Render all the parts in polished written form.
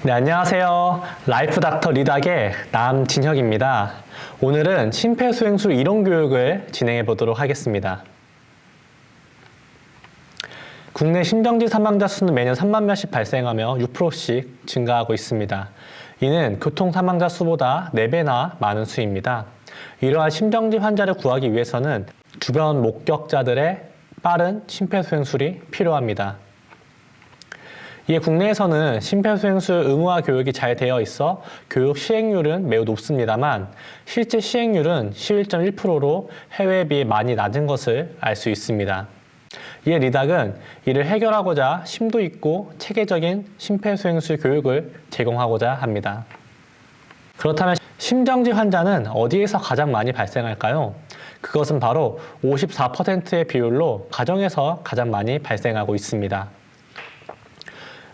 네, 안녕하세요. 라이프 닥터 리닥의 남진혁입니다. 오늘은 심폐소생술 이론 교육을 진행해 보도록 하겠습니다. 국내 심정지 사망자 수는 매년 3만 명씩 발생하며 6%씩 증가하고 있습니다. 이는 교통 사망자 수보다 4배나 많은 수입니다. 이러한 심정지 환자를 구하기 위해서는 주변 목격자들의 빠른 심폐소생술이 필요합니다. 이에 국내에서는 심폐소생술 의무화 교육이 잘 되어 있어 교육 시행률은 매우 높습니다만 실제 시행률은 11.1%로 해외에 비해 많이 낮은 것을 알 수 있습니다. 이에 리닥은 이를 해결하고자 심도 있고 체계적인 심폐소생술 교육을 제공하고자 합니다. 그렇다면 심정지 환자는 어디에서 가장 많이 발생할까요? 그것은 바로 54%의 비율로 가정에서 가장 많이 발생하고 있습니다.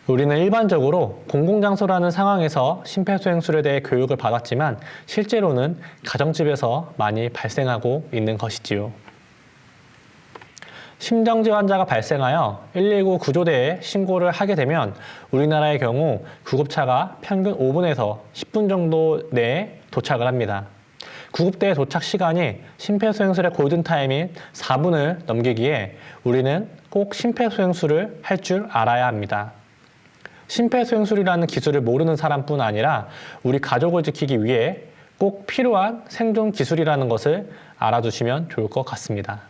우리는 일반적으로 공공장소라는 상황에서 심폐소생술에 대해 교육을 받았지만 실제로는 가정집에서 많이 발생하고 있는 것이지요. 심정지 환자가 발생하여 119 구조대에 신고를 하게 되면 우리나라의 경우 구급차가 평균 5분에서 10분 정도 내에 도착을 합니다. 구급대의 도착 시간이 심폐소생술의 골든타임인 4분을 넘기기에 우리는 꼭 심폐소생술을 할 줄 알아야 합니다. 심폐소생술이라는 기술을 모르는 사람뿐 아니라 우리 가족을 지키기 위해 꼭 필요한 생존 기술이라는 것을 알아두시면 좋을 것 같습니다.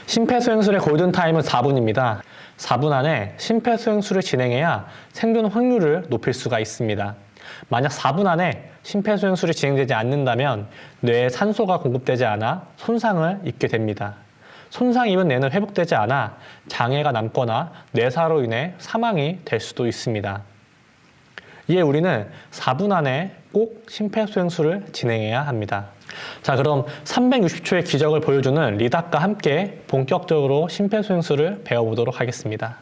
심폐소생술의 골든타임은 4분입니다. 4분 안에 심폐소생술을 진행해야 생존 확률을 높일 수가 있습니다. 만약 4분 안에 심폐소생술이 진행되지 않는다면 뇌에 산소가 공급되지 않아 손상을 입게 됩니다. 손상 입은 뇌는 회복되지 않아 장애가 남거나 뇌사로 인해 사망이 될 수도 있습니다. 이에 우리는 4분 안에 꼭 심폐소생술을 진행해야 합니다. 자, 그럼 360초의 기적을 보여주는 리닥과 함께 본격적으로 심폐소생술을 배워보도록 하겠습니다.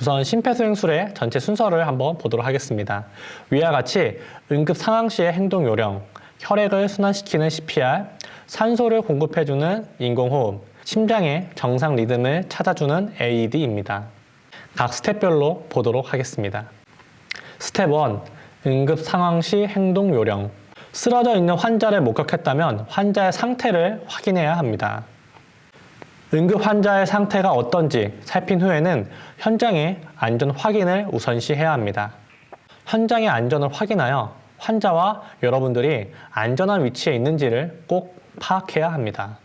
우선 심폐소생술의 전체 순서를 한번 보도록 하겠습니다. 위와 같이 응급 상황 시의 행동 요령, 혈액을 순환시키는 CPR, 산소를 공급해주는 인공호흡, 심장의 정상 리듬을 찾아주는 AED입니다. 각 스텝별로 보도록 하겠습니다. 스텝 1. 응급 상황 시 행동 요령. 쓰러져 있는 환자를 목격했다면 환자의 상태를 확인해야 합니다. 응급 환자의 상태가 어떤지 살핀 후에는 현장의 안전 확인을 우선시해야 합니다. 현장의 안전을 확인하여 환자와 여러분들이 안전한 위치에 있는지를 꼭 파악해야 합니다.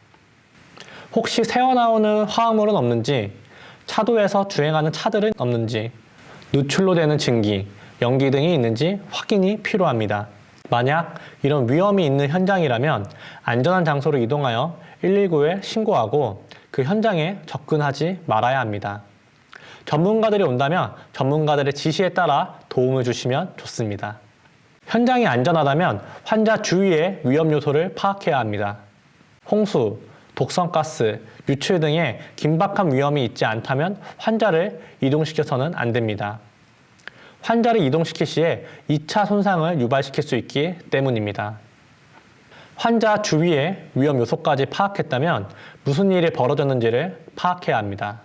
혹시 새어나오는 화학물은 없는지, 차도에서 주행하는 차들은 없는지, 누출로 되는 증기, 연기 등이 있는지 확인이 필요합니다. 만약 이런 위험이 있는 현장이라면 안전한 장소로 이동하여 119에 신고하고 그 현장에 접근하지 말아야 합니다. 전문가들이 온다면 전문가들의 지시에 따라 도움을 주시면 좋습니다. 현장이 안전하다면 환자 주위의 위험 요소를 파악해야 합니다. 홍수, 독성가스, 유출 등의 긴박한 위험이 있지 않다면 환자를 이동시켜서는 안 됩니다. 환자를 이동시킬 시에 2차 손상을 유발시킬 수 있기 때문입니다. 환자 주위의 위험 요소까지 파악했다면 무슨 일이 벌어졌는지를 파악해야 합니다.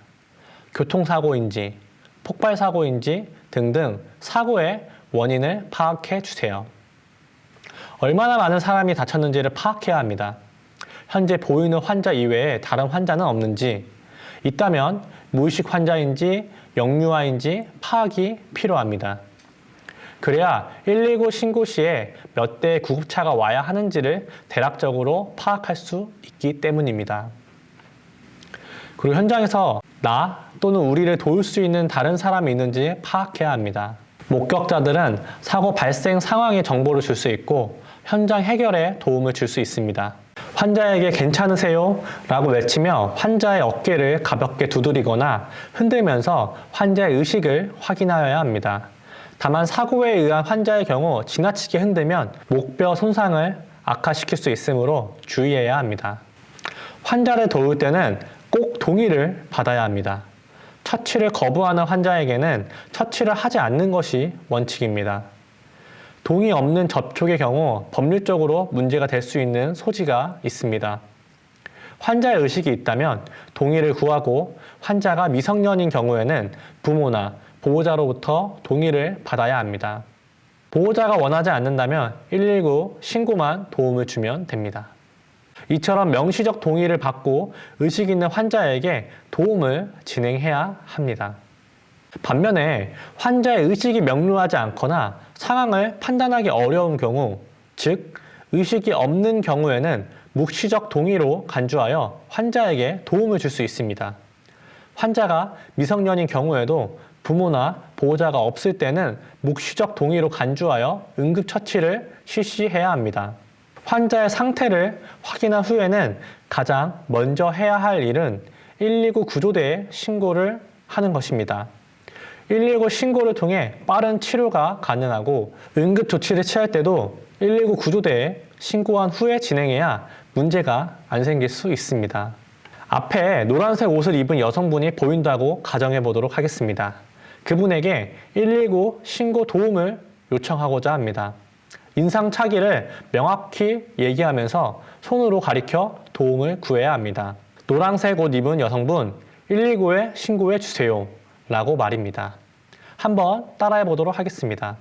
교통사고인지, 폭발사고인지 등등 사고의 원인을 파악해 주세요. 얼마나 많은 사람이 다쳤는지를 파악해야 합니다. 현재 보이는 환자 이외에 다른 환자는 없는지, 있다면 무의식 환자인지 역류아인지 파악이 필요합니다. 그래야 119 신고 시에 몇 대의 구급차가 와야 하는지를 대략적으로 파악할 수 있기 때문입니다. 그리고 현장에서 나 또는 우리를 도울 수 있는 다른 사람이 있는지 파악해야 합니다. 목격자들은 사고 발생 상황의 정보를 줄 수 있고 현장 해결에 도움을 줄 수 있습니다. 환자에게 괜찮으세요? 라고 외치며 환자의 어깨를 가볍게 두드리거나 흔들면서 환자의 의식을 확인하여야 합니다. 다만 사고에 의한 환자의 경우 지나치게 흔들면 목뼈 손상을 악화시킬 수 있으므로 주의해야 합니다. 환자를 도울 때는 꼭 동의를 받아야 합니다. 처치를 거부하는 환자에게는 처치를 하지 않는 것이 원칙입니다. 동의 없는 접촉의 경우 법률적으로 문제가 될 수 있는 소지가 있습니다. 환자의 의식이 있다면 동의를 구하고 환자가 미성년인 경우에는 부모나 보호자로부터 동의를 받아야 합니다. 보호자가 원하지 않는다면 119 신고만 도움을 주면 됩니다. 이처럼 명시적 동의를 받고 의식 있는 환자에게 도움을 진행해야 합니다. 반면에 환자의 의식이 명료하지 않거나 상황을 판단하기 어려운 경우, 즉 의식이 없는 경우에는 묵시적 동의로 간주하여 환자에게 도움을 줄 수 있습니다. 환자가 미성년인 경우에도 부모나 보호자가 없을 때는 묵시적 동의로 간주하여 응급처치를 실시해야 합니다. 환자의 상태를 확인한 후에는 가장 먼저 해야 할 일은 119 구조대에 신고를 하는 것입니다. 119 신고를 통해 빠른 치료가 가능하고 응급조치를 취할 때도 119 구조대에 신고한 후에 진행해야 문제가 안 생길 수 있습니다. 앞에 노란색 옷을 입은 여성분이 보인다고 가정해 보도록 하겠습니다. 그분에게 119 신고 도움을 요청하고자 합니다. 인상착의를 명확히 얘기하면서 손으로 가리켜 도움을 구해야 합니다. 노란색 옷 입은 여성분, 119에 신고해 주세요 라고 말입니다. 한번 따라해 보도록 하겠습니다.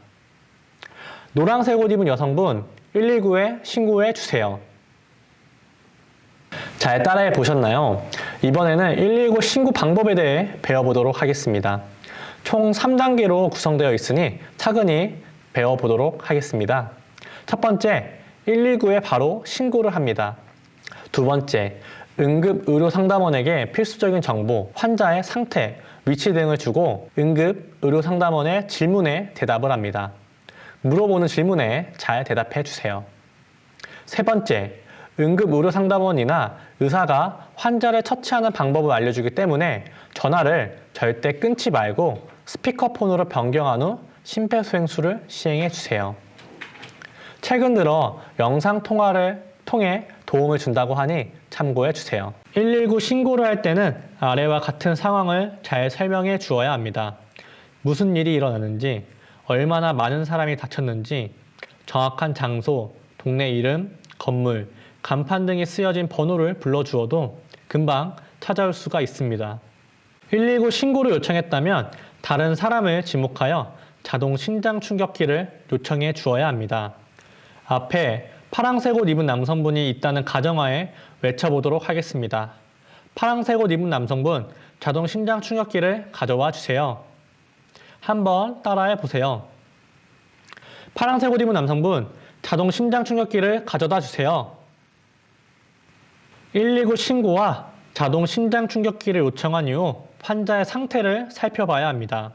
노란색 옷 입은 여성분, 119에 신고해 주세요. 잘 따라해 보셨나요? 이번에는 119 신고 방법에 대해 배워보도록 하겠습니다. 총 3단계로 구성되어 있으니 차근히 배워보도록 하겠습니다. 첫 번째, 119에 바로 신고를 합니다. 두 번째, 응급의료상담원에게 필수적인 정보, 환자의 상태, 위치 등을 주고 응급의료상담원의 질문에 대답을 합니다. 물어보는 질문에 잘 대답해 주세요. 세 번째, 응급의료상담원이나 의사가 환자를 처치하는 방법을 알려주기 때문에 전화를 절대 끊지 말고 스피커폰으로 변경한 후 심폐소생술을 시행해 주세요. 최근 들어 영상통화를 통해 도움을 준다고 하니 참고해 주세요. 119 신고를 할 때는 아래와 같은 상황을 잘 설명해 주어야 합니다. 무슨 일이 일어났는지, 얼마나 많은 사람이 다쳤는지, 정확한 장소, 동네 이름, 건물, 간판 등이 쓰여진 번호를 불러주어도 금방 찾아올 수가 있습니다. 119 신고를 요청했다면 다른 사람을 지목하여 자동 심장 충격기를 요청해 주어야 합니다. 앞에 파란색 옷 입은 남성분이 있다는 가정하에 외쳐보도록 하겠습니다. 파란색 옷 입은 남성분, 자동 심장 충격기를 가져와 주세요. 한번 따라해 보세요. 파란색 옷 입은 남성분, 자동 심장 충격기를 가져다 주세요. 119 신고와 자동 심장 충격기를 요청한 이후 환자의 상태를 살펴봐야 합니다.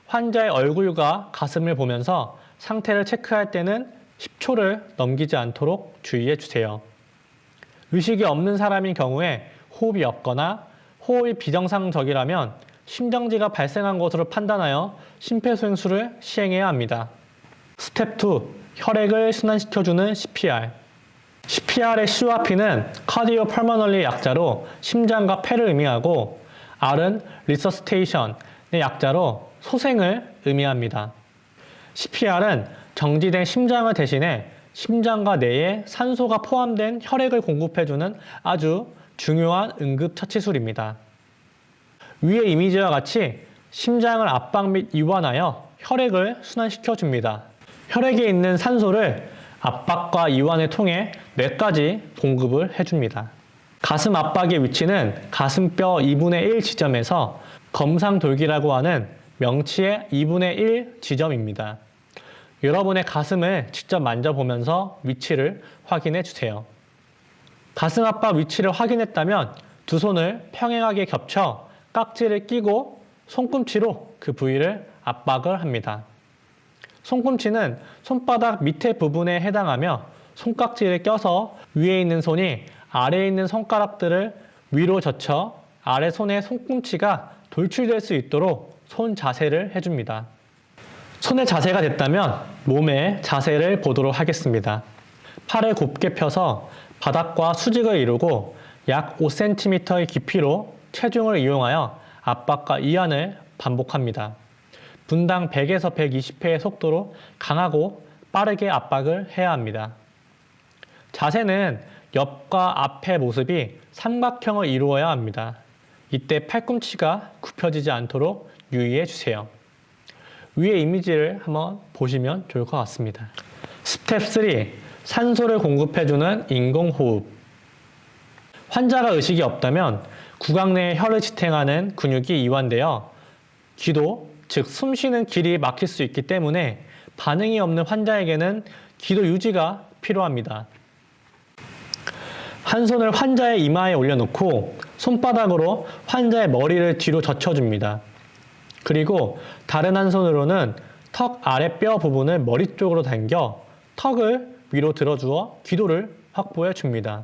환자의 얼굴과 가슴을 보면서 상태를 체크할 때는 10초를 넘기지 않도록 주의해 주세요. 의식이 없는 사람인 경우에 호흡이 없거나 호흡이 비정상적이라면 심정지가 발생한 것으로 판단하여 심폐소생술을 시행해야 합니다. 스텝 2. 혈액을 순환시켜주는 CPR. CPR의 C와 P는 Cardiopulmonary 약자로 심장과 폐를 의미하고 R은 Resuscitation의 약자로 소생을 의미합니다. CPR은 정지된 심장을 대신해 심장과 뇌에 산소가 포함된 혈액을 공급해주는 아주 중요한 응급처치술입니다. 위의 이미지와 같이 심장을 압박 및 이완하여 혈액을 순환시켜줍니다. 혈액에 있는 산소를 압박과 이완을 통해 뇌까지 공급을 해줍니다. 가슴 압박의 위치는 가슴뼈 2분의 1 지점에서 검상돌기라고 하는 명치의 2분의 1 지점입니다. 여러분의 가슴을 직접 만져보면서 위치를 확인해 주세요. 가슴 압박 위치를 확인했다면 두 손을 평행하게 겹쳐 깍지를 끼고 손꿈치로 그 부위를 압박을 합니다. 손꿈치는 손바닥 밑에 부분에 해당하며 손깍지를 껴서 위에 있는 손이 아래에 있는 손가락들을 위로 젖혀 아래 손의 손꿈치가 돌출될 수 있도록 손 자세를 해줍니다. 손의 자세가 됐다면 몸의 자세를 보도록 하겠습니다. 팔을 곱게 펴서 바닥과 수직을 이루고 약 5cm의 깊이로 체중을 이용하여 압박과 이완을 반복합니다. 분당 100에서 120회의 속도로 강하고 빠르게 압박을 해야 합니다. 자세는 옆과 앞의 모습이 삼각형을 이루어야 합니다. 이때 팔꿈치가 굽혀지지 않도록 유의해 주세요. 위의 이미지를 한번 보시면 좋을 것 같습니다. 스텝 3. 산소를 공급해주는 인공호흡. 환자가 의식이 없다면 구강 내에 혀를 지탱하는 근육이 이완되어 기도, 즉 숨쉬는 길이 막힐 수 있기 때문에 반응이 없는 환자에게는 기도 유지가 필요합니다. 한 손을 환자의 이마에 올려놓고 손바닥으로 환자의 머리를 뒤로 젖혀줍니다. 그리고 다른 한 손으로는 턱 아래 뼈 부분을 머리 쪽으로 당겨 턱을 위로 들어주어 기도를 확보해 줍니다.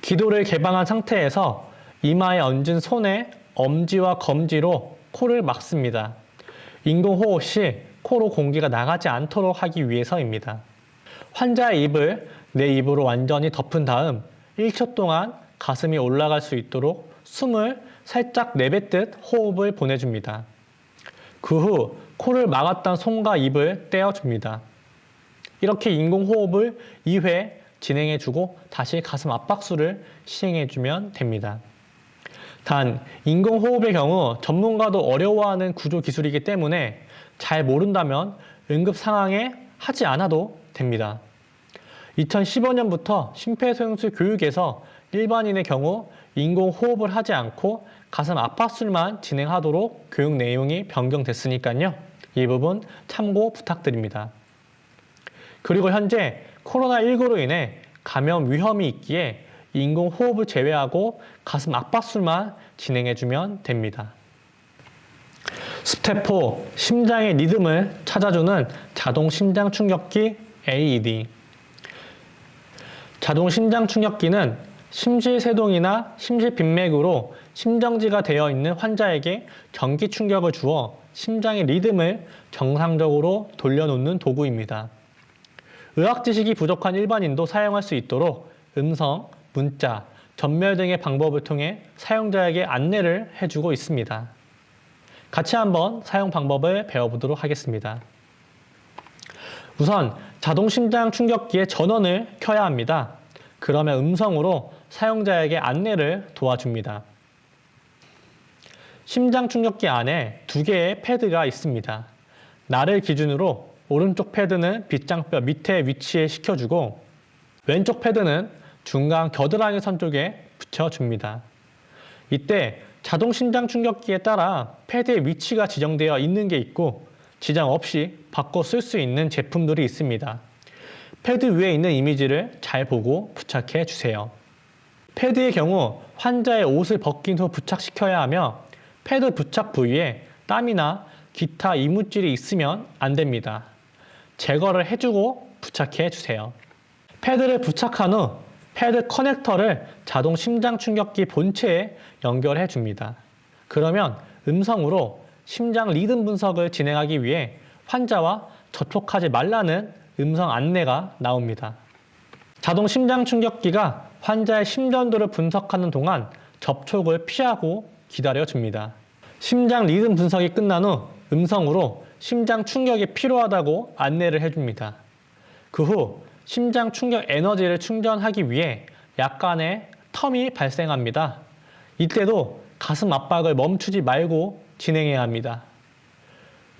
기도를 개방한 상태에서 이마에 얹은 손에 엄지와 검지로 코를 막습니다. 인공호흡 시 코로 공기가 나가지 않도록 하기 위해서입니다. 환자의 입을 내 입으로 완전히 덮은 다음 1초 동안 가슴이 올라갈 수 있도록 숨을 살짝 내뱉듯 호흡을 보내줍니다. 그 후 코를 막았던 손과 입을 떼어줍니다. 이렇게 인공호흡을 2회 진행해주고 다시 가슴 압박수를 시행해주면 됩니다. 단, 인공호흡의 경우 전문가도 어려워하는 구조 기술이기 때문에 잘 모른다면 응급 상황에 하지 않아도 됩니다. 2015년부터 심폐소생술 교육에서 일반인의 경우 인공호흡을 하지 않고 가슴 압박술만 진행하도록 교육 내용이 변경됐으니까요. 이 부분 참고 부탁드립니다. 그리고 현재 코로나19로 인해 감염 위험이 있기에 인공호흡을 제외하고 가슴 압박술만 진행해주면 됩니다. 스텝 4. 심장의 리듬을 찾아주는 자동 심장 충격기 AED. 자동 심장 충격기는 심실세동이나 심실빈맥으로 심정지가 되어 있는 환자에게 전기 충격을 주어 심장의 리듬을 정상적으로 돌려놓는 도구입니다. 의학 지식이 부족한 일반인도 사용할 수 있도록 음성, 문자, 전멸 등의 방법을 통해 사용자에게 안내를 해주고 있습니다. 같이 한번 사용 방법을 배워보도록 하겠습니다. 우선 자동 심장 충격기의 전원을 켜야 합니다. 그러면 음성으로 사용자에게 안내를 도와줍니다. 심장 충격기 안에 2개의 패드가 있습니다. 나를 기준으로 오른쪽 패드는 빗장뼈 밑에 위치해 시켜주고 왼쪽 패드는 중간 겨드랑이 선 쪽에 붙여줍니다. 이때 자동 심장 충격기에 따라 패드의 위치가 지정되어 있는 게 있고 지정 없이 바꿔 쓸 수 있는 제품들이 있습니다. 패드 위에 있는 이미지를 잘 보고 부착해 주세요. 패드의 경우 환자의 옷을 벗긴 후 부착시켜야 하며 패드 부착 부위에 땀이나 기타 이물질이 있으면 안 됩니다. 제거를 해주고 부착해 주세요. 패드를 부착한 후 패드 커넥터를 자동 심장 충격기 본체에 연결해 줍니다. 그러면 음성으로 심장 리듬 분석을 진행하기 위해 환자와 접촉하지 말라는 음성 안내가 나옵니다. 자동 심장 충격기가 환자의 심전도를 분석하는 동안 접촉을 피하고 기다려 줍니다. 심장 리듬 분석이 끝난 후 음성으로 심장 충격이 필요하다고 안내를 해줍니다. 그 후 심장 충격 에너지를 충전하기 위해 약간의 텀이 발생합니다. 이때도 가슴 압박을 멈추지 말고 진행해야 합니다.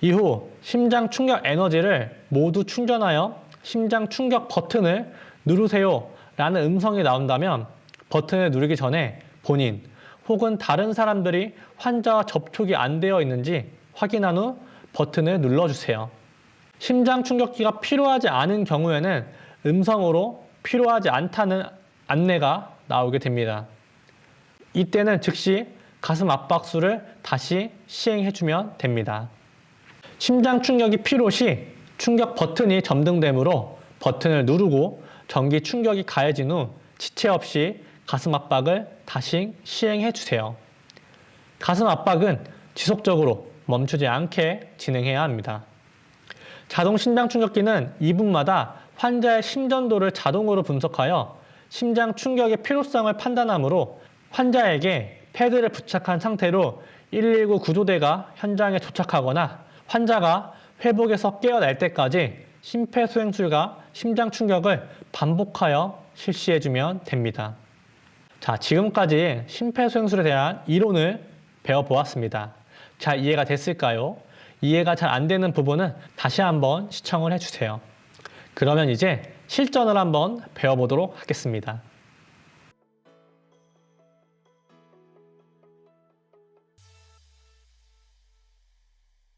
이후 심장 충격 에너지를 모두 충전하여 심장 충격 버튼을 누르세요 라는 음성이 나온다면 버튼을 누르기 전에 본인 혹은 다른 사람들이 환자와 접촉이 안 되어 있는지 확인한 후 버튼을 눌러주세요. 심장 충격기가 필요하지 않은 경우에는 음성으로 필요하지 않다는 안내가 나오게 됩니다. 이때는 즉시 가슴 압박수를 다시 시행해주면 됩니다. 심장 충격이 필요 시 충격 버튼이 점등되므로 버튼을 누르고 전기 충격이 가해진 후 지체 없이 가슴 압박을 다시 시행해주세요. 가슴 압박은 지속적으로 멈추지 않게 진행해야 합니다. 자동 심장 충격기는 2분마다 환자의 심전도를 자동으로 분석하여 심장 충격의 필요성을 판단하므로 환자에게 패드를 부착한 상태로 119 구조대가 현장에 도착하거나 환자가 회복에서 깨어날 때까지 심폐소생술과 심장 충격을 반복하여 실시해주면 됩니다. 자, 지금까지 심폐소생술에 대한 이론을 배워보았습니다. 잘 이해가 됐을까요? 이해가 잘 안 되는 부분은 다시 한번 시청을 해주세요. 그러면 이제 실전을 한번 배워보도록 하겠습니다.